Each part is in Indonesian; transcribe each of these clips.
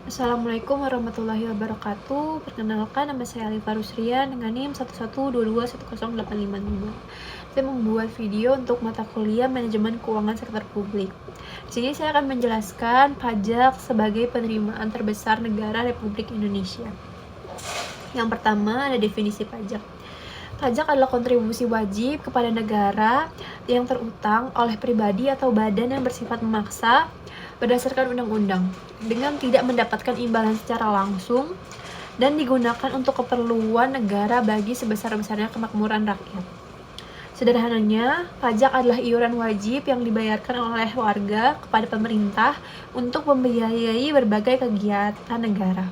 Assalamualaikum warahmatullahi wabarakatuh. Perkenalkan, nama saya Alifa Rusrian dengan NIM 112210852. Saya membuat video untuk mata kuliah Manajemen Keuangan Sektor Publik. Di sini saya akan menjelaskan pajak sebagai penerimaan terbesar negara Republik Indonesia. Yang pertama ada definisi pajak. Pajak adalah kontribusi wajib kepada negara yang terutang oleh pribadi atau badan yang bersifat memaksa berdasarkan undang-undang dengan tidak mendapatkan imbalan secara langsung dan digunakan untuk keperluan negara bagi sebesar-besarnya kemakmuran rakyat. Sederhananya, pajak adalah iuran wajib yang dibayarkan oleh warga kepada pemerintah untuk membiayai berbagai kegiatan negara.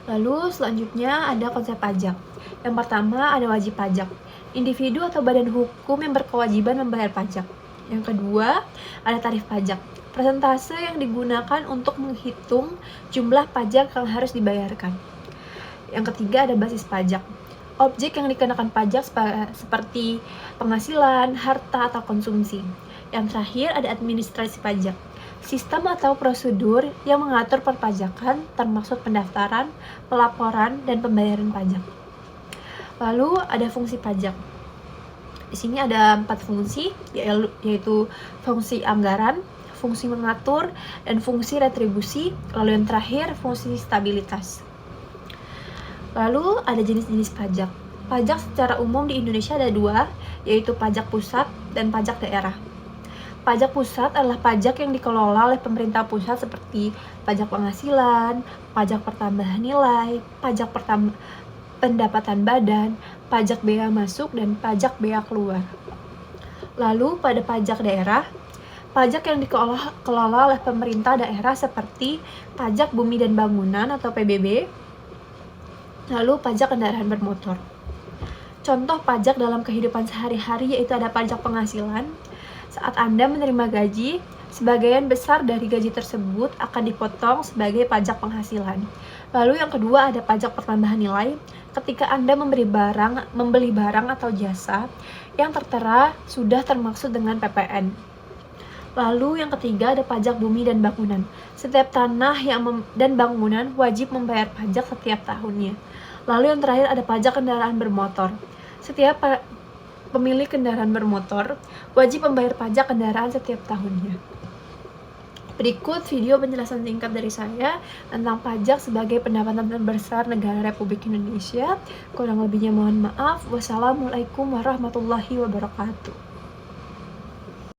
Lalu selanjutnya ada konsep pajak. Yang pertama ada wajib pajak, individu atau badan hukum yang berkewajiban membayar pajak. Yang kedua ada tarif pajak, persentase yang digunakan untuk menghitung jumlah pajak yang harus dibayarkan. Yang ketiga ada basis pajak, objek yang dikenakan pajak seperti penghasilan, harta, atau konsumsi. Yang terakhir ada administrasi pajak, sistem atau prosedur yang mengatur perpajakan termasuk pendaftaran, pelaporan, dan pembayaran pajak. Lalu ada fungsi pajak. Di sini ada 4 fungsi, yaitu fungsi anggaran, fungsi mengatur, dan fungsi retribusi. Lalu yang terakhir fungsi stabilitas. Lalu ada jenis-jenis pajak. Pajak secara umum di Indonesia ada 2, yaitu pajak pusat dan pajak daerah. Pajak pusat adalah pajak yang dikelola oleh pemerintah pusat seperti pajak penghasilan, pajak pertambahan nilai, pajak pendapatan badan, pajak bea masuk, dan pajak bea keluar. Lalu pada pajak daerah, pajak yang dikelola oleh pemerintah daerah seperti pajak bumi dan bangunan atau PBB, lalu pajak kendaraan bermotor. Contoh pajak dalam kehidupan sehari-hari yaitu ada pajak penghasilan. Saat Anda menerima gaji, sebagian besar dari gaji tersebut akan dipotong sebagai pajak penghasilan. Lalu yang kedua ada pajak pertambahan nilai. Ketika Anda membeli barang atau jasa yang tertera sudah termaksud dengan PPN. Lalu yang ketiga ada pajak bumi dan bangunan. Setiap tanah dan bangunan wajib membayar pajak setiap tahunnya. Lalu yang terakhir ada pajak kendaraan bermotor. Setiap pemilik kendaraan bermotor wajib membayar pajak kendaraan setiap tahunnya. Berikut video penjelasan singkat dari saya tentang pajak sebagai pendapatan terbesar negara Republik Indonesia. Kurang lebihnya mohon maaf. Wassalamualaikum warahmatullahi wabarakatuh.